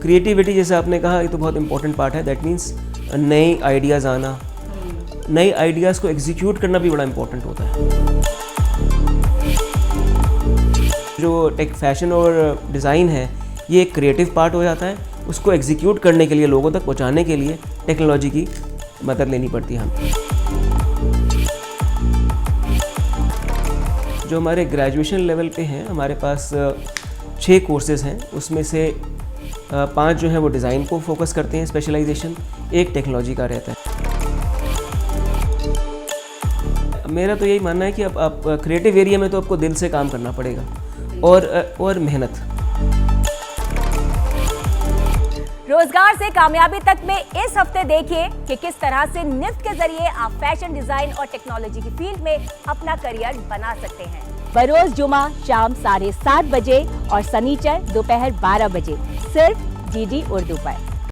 Creativity जैसे आपने कहा, ये तो बहुत इंपॉर्टेंट पार्ट है। दैट मीन्स नए आइडियाज़ आना, नए आइडियाज़ को एग्जीक्यूट करना भी बड़ा इंपॉर्टेंट होता है। जो टेक फैशन और डिज़ाइन है, ये एक क्रिएटिव पार्ट हो जाता है। उसको एग्जीक्यूट करने के लिए, लोगों तक पहुंचाने के लिए टेक्नोलॉजी की मदद लेनी पड़ती है हमें। जो हमारे ग्रेजुएशन लेवल पे हैं, हमारे पास 6 कोर्सेज़ हैं। उसमें से 5 जो हैं वो डिज़ाइन को फोकस करते हैं, स्पेशलाइजेशन, एक टेक्नोलॉजी का रहता है। मेरा तो यही मानना है कि अब आप क्रिएटिव एरिया में तो आपको दिल से काम करना पड़ेगा और मेहनत। रोजगार से कामयाबी तक में इस हफ्ते देखिए कि किस तरह से निफ्ट के जरिए आप फैशन डिजाइन और टेक्नोलॉजी की फील्ड में अपना करियर बना सकते हैं। बरोज जुमा शाम 7:30 बजे और सनीचर दोपहर 12 बजे, सिर्फ डीडी उर्दू पर।